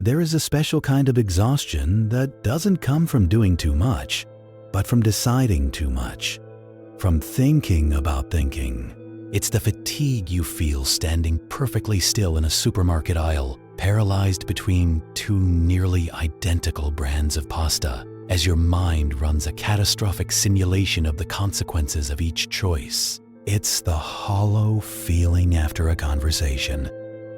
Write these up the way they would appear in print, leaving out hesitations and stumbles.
There is a special kind of exhaustion that doesn't come from doing too much, but from deciding too much, from thinking about thinking. It's the fatigue you feel standing perfectly still in a supermarket aisle, paralyzed between two nearly identical brands of pasta, as your mind runs a catastrophic simulation of the consequences of each choice. It's the hollow feeling after a conversation,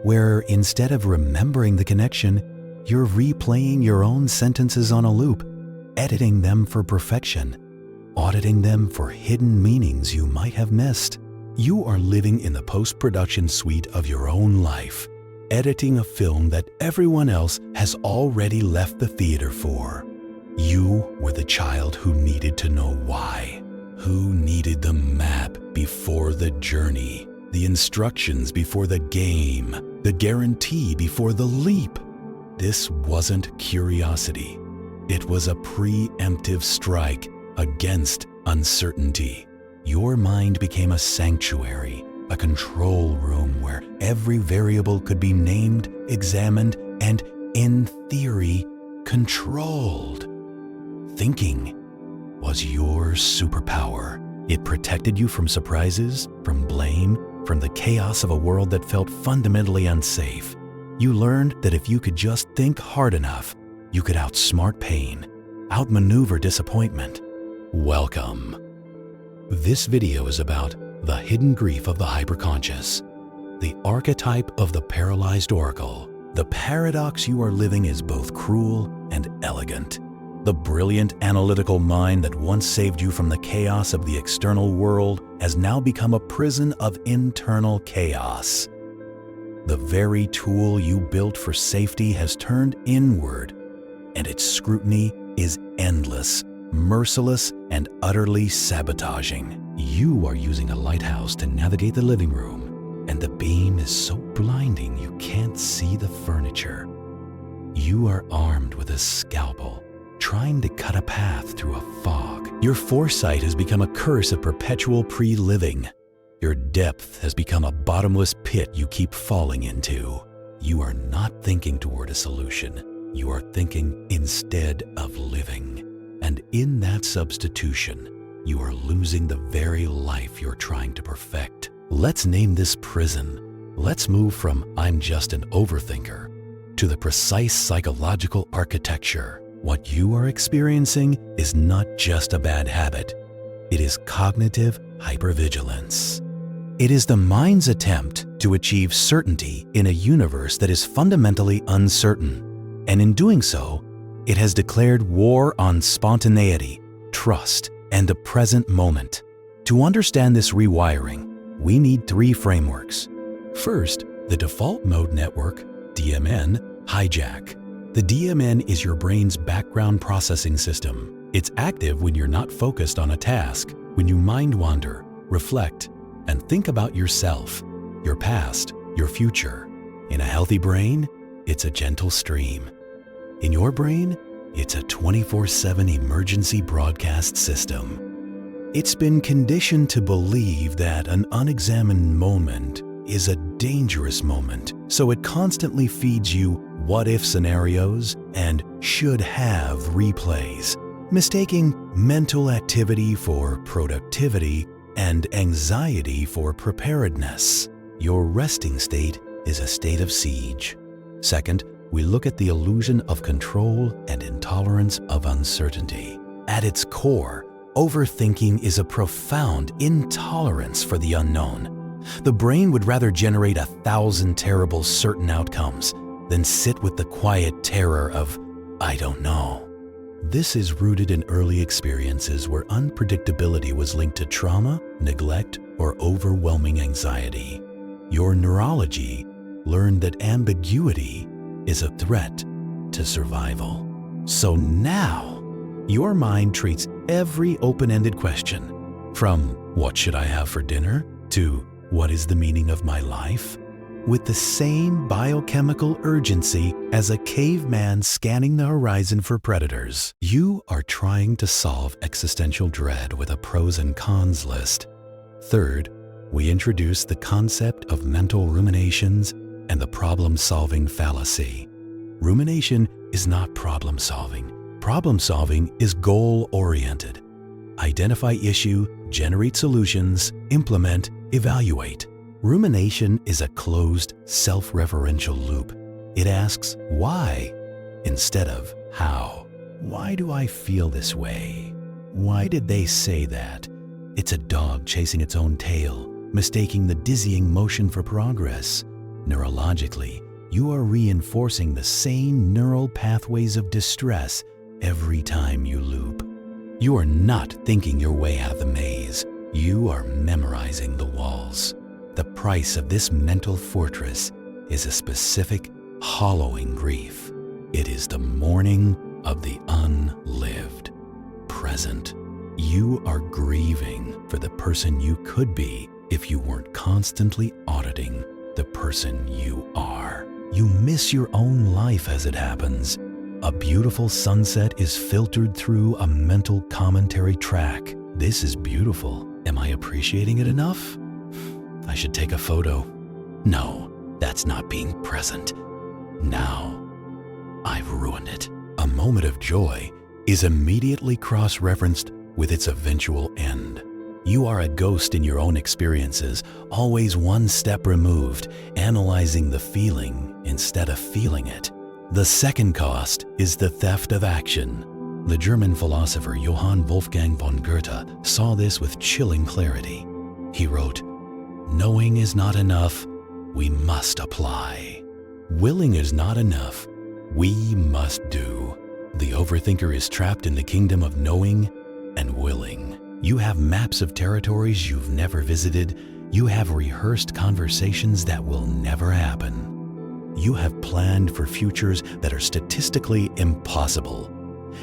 where instead of remembering the connection, you're replaying your own sentences on a loop, editing them for perfection, auditing them for hidden meanings you might have missed. You are living in the post-production suite of your own life, editing a film that everyone else has already left the theater for. You were the child who needed to know why, who needed the map before the journey, the instructions before the game, the guarantee before the leap. This wasn't curiosity. It was a preemptive strike against uncertainty. Your mind became a sanctuary, a control room where every variable could be named, examined, and, in theory, controlled. Thinking was your superpower. It protected you from surprises, from blame, from the chaos of a world that felt fundamentally unsafe. You learned that if you could just think hard enough, you could outsmart pain, outmaneuver disappointment. Welcome. This video is about the hidden grief of the hyperconscious, the archetype of the paralyzed oracle. The paradox you are living is both cruel and elegant. The brilliant analytical mind that once saved you from the chaos of the external world has now become a prison of internal chaos. The very tool you built for safety has turned inward, and its scrutiny is endless, merciless, and utterly sabotaging. You are using a lighthouse to navigate the living room, and the beam is so blinding you can't see the furniture. You are armed with a scalpel, trying to cut a path through a fog. Your foresight has become a curse of perpetual pre-living. Your depth has become a bottomless pit you keep falling into. You are not thinking toward a solution. You are thinking instead of living. And in that substitution, you are losing the very life you're trying to perfect. Let's name this prison. Let's move from "I'm just an overthinker" to the precise psychological architecture. What you are experiencing is not just a bad habit. It is cognitive hypervigilance. It is the mind's attempt to achieve certainty in a universe that is fundamentally uncertain. And in doing so, it has declared war on spontaneity, trust, and the present moment. To understand this rewiring, we need three frameworks. First, the default mode network, DMN, hijack. The DMN is your brain's background processing system. It's active when you're not focused on a task, when you mind wander, reflect, and think about yourself, your past, your future. In a healthy brain, it's a gentle stream. In your brain, it's a 24/7 emergency broadcast system. It's been conditioned to believe that an unexamined moment is a dangerous moment, so it constantly feeds you what-if scenarios and should-have replays, mistaking mental activity for productivity and anxiety for preparedness. Your resting state is a state of siege. Second, we look at the illusion of control and intolerance of uncertainty. At its core, overthinking is a profound intolerance for the unknown. The brain would rather generate 1,000 terrible certain outcomes than sit with the quiet terror of, "I don't know." This is rooted in early experiences where unpredictability was linked to trauma, neglect, or overwhelming anxiety. Your neurology learned that ambiguity is a threat to survival. So now, your mind treats every open-ended question, from "what should I have for dinner?" to "what is the meaning of my life?" with the same biochemical urgency as a caveman scanning the horizon for predators. You are trying to solve existential dread with a pros and cons list. Third, we introduce the concept of mental ruminations and the problem-solving fallacy. Rumination is not problem solving. Problem solving is goal-oriented. Identify issue, generate solutions, implement, evaluate. Rumination is a closed, self-referential loop. It asks why instead of how. Why do I feel this way? Why did they say that? It's a dog chasing its own tail, mistaking the dizzying motion for progress. Neurologically, you are reinforcing the same neural pathways of distress every time you loop. You are not thinking your way out of the maze. You are memorizing the walls. The price of this mental fortress is a specific, hollowing grief. It is the mourning of the unlived. Present. You are grieving for the person you could be if you weren't constantly auditing the person you are. You miss your own life as it happens. A beautiful sunset is filtered through a mental commentary track. This is beautiful. Am I appreciating it enough? I should take a photo. No, that's not being present. Now, I've ruined it. A moment of joy is immediately cross-referenced with its eventual end. You are a ghost in your own experiences, always one step removed, analyzing the feeling instead of feeling it. The second cost is the theft of action. The German philosopher Johann Wolfgang von Goethe saw this with chilling clarity. He wrote, "Knowing is not enough, we must apply. Willing is not enough, we must do." The overthinker is trapped in the kingdom of knowing and willing. You have maps of territories you've never visited. You have rehearsed conversations that will never happen. You have planned for futures that are statistically impossible.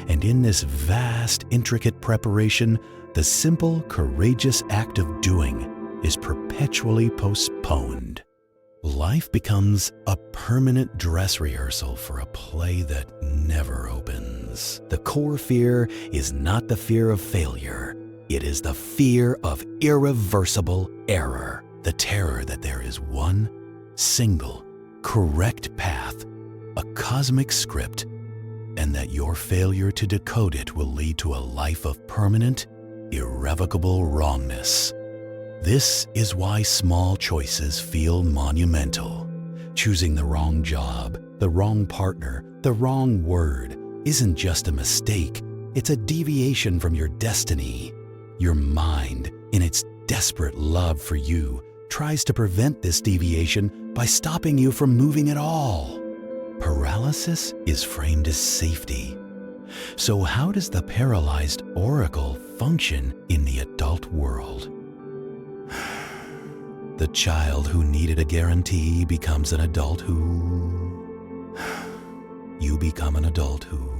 And in this vast, intricate preparation, the simple, courageous act of doing is perpetually postponed. Life becomes a permanent dress rehearsal for a play that never opens. The core fear is not the fear of failure. It is the fear of irreversible error. The terror that there is one single, correct path, a cosmic script, and that your failure to decode it will lead to a life of permanent, irrevocable wrongness. This is why small choices feel monumental. Choosing the wrong job, the wrong partner, the wrong word isn't just a mistake, it's a deviation from your destiny. Your mind, in its desperate love for you, tries to prevent this deviation by stopping you from moving at all. Paralysis is framed as safety. So how does the paralyzed oracle function in the adult world? The child who needed a guarantee becomes an adult who... You become an adult who...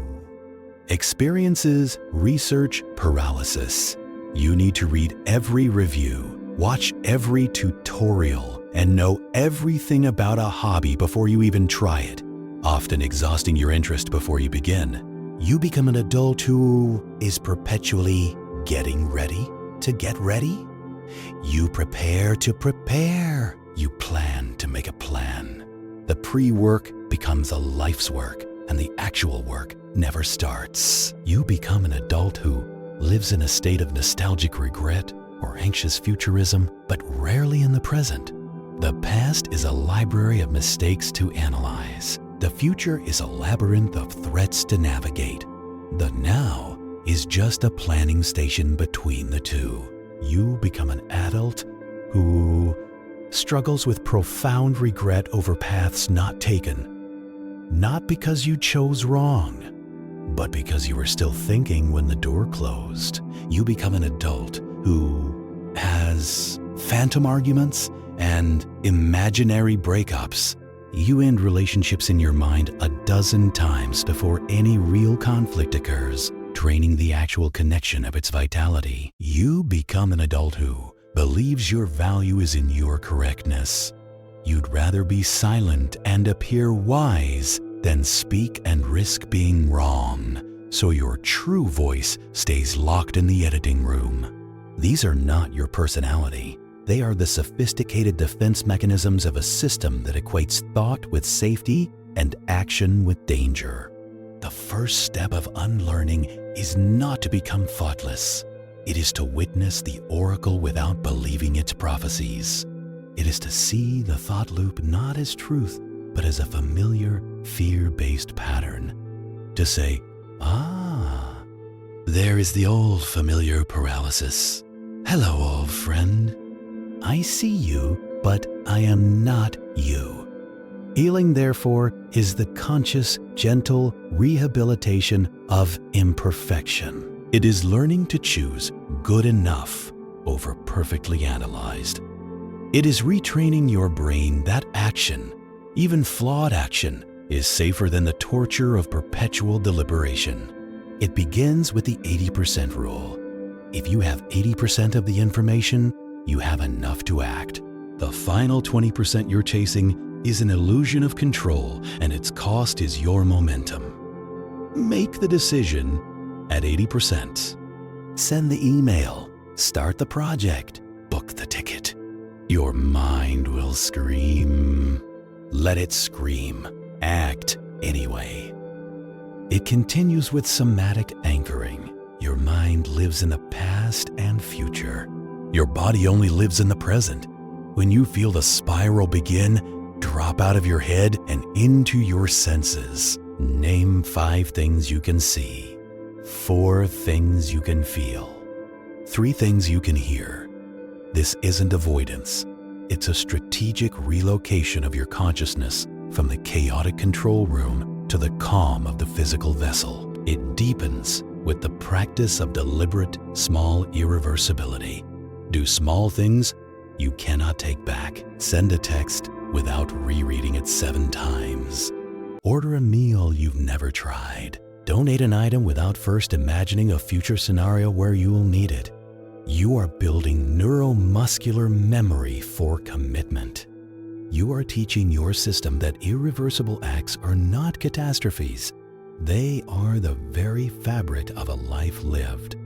experiences research paralysis. You need to read every review, watch every tutorial, and know everything about a hobby before you even try it, often exhausting your interest before you begin. You become an adult who is perpetually getting ready to get ready. You prepare to prepare. You plan to make a plan. The pre-work becomes a life's work, and the actual work never starts. You become an adult who lives in a state of nostalgic regret or anxious futurism, but rarely in the present. The past is a library of mistakes to analyze. The future is a labyrinth of threats to navigate. The now is just a planning station between the two. You become an adult who struggles with profound regret over paths not taken, not because you chose wrong, but because you were still thinking when the door closed. You become an adult who has phantom arguments and imaginary breakups. You end relationships in your mind a dozen times before any real conflict occurs, draining the actual connection of its vitality. You become an adult who believes your value is in your correctness. You'd rather be silent and appear wise than speak and risk being wrong, so your true voice stays locked in the editing room. These are not your personality. They are the sophisticated defense mechanisms of a system that equates thought with safety and action with danger. The first step of unlearning is not to become thoughtless. It is to witness the oracle without believing its prophecies. It is to see the thought loop not as truth, but as a familiar, fear-based pattern. To say, "Ah, there is the old familiar paralysis. Hello, old friend. I see you, but I am not you." Healing, therefore, is the conscious, gentle rehabilitation of imperfection. It is learning to choose good enough over perfectly analyzed. It is retraining your brain that action, even flawed action, is safer than the torture of perpetual deliberation. It begins with the 80% rule. If you have 80% of the information, you have enough to act. The final 20% you're chasing is an illusion of control, and its cost is your momentum. Make the decision at 80%. Send the email, start the project, book the ticket. Your mind will scream. Let it scream. Act anyway. It continues with somatic anchoring. Your mind lives in the past and future. Your body only lives in the present. When you feel the spiral begin, drop out of your head and into your senses. Name 5 things you can see, 4 things you can feel, 3 things you can hear. This isn't avoidance. It's a strategic relocation of your consciousness from the chaotic control room to the calm of the physical vessel. It deepens with the practice of deliberate, small irreversibility. Do small things you cannot take back. Send a text without rereading it 7 times. Order a meal you've never tried. Donate an item without first imagining a future scenario where you will need it. You are building neuromuscular memory for commitment. You are teaching your system that irreversible acts are not catastrophes. They are the very fabric of a life lived.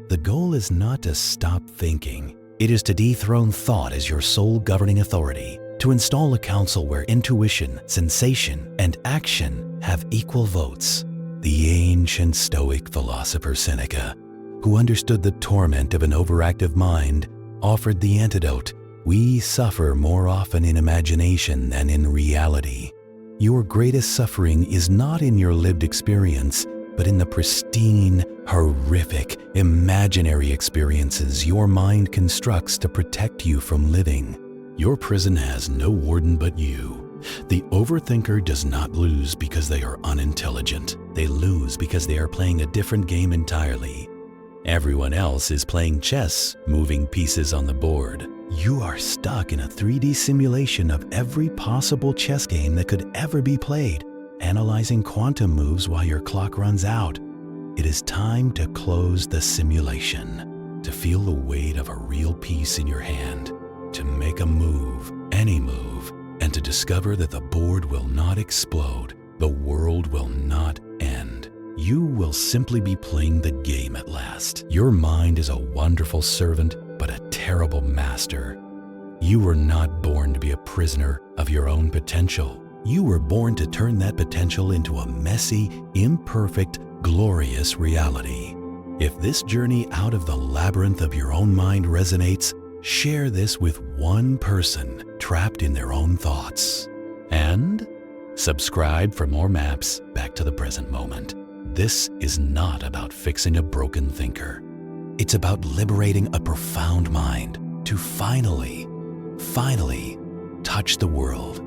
The goal is not to stop thinking. It is to dethrone thought as your sole governing authority, to install a council where intuition, sensation, and action have equal votes. The ancient Stoic philosopher Seneca, who understood the torment of an overactive mind, offered the antidote. We suffer more often in imagination than in reality. Your greatest suffering is not in your lived experience, but in the pristine, horrific, imaginary experiences your mind constructs to protect you from living. Your prison has no warden but you. The overthinker does not lose because they are unintelligent. They lose because they are playing a different game entirely. Everyone else is playing chess, moving pieces on the board. You are stuck in a 3D simulation of every possible chess game that could ever be played, analyzing quantum moves while your clock runs out. It is time to close the simulation, to feel the weight of a real piece in your hand, to make a move, any move, and to discover that the board will not explode, the world will not end. You will simply be playing the game at last. Your mind is a wonderful servant, but a terrible master. You were not born to be a prisoner of your own potential. You were born to turn that potential into a messy, imperfect, glorious reality. If this journey out of the labyrinth of your own mind resonates, share this with one person trapped in their own thoughts. And subscribe for more maps back to the present moment. This is not about fixing a broken thinker. It's about liberating a profound mind to finally touch the world.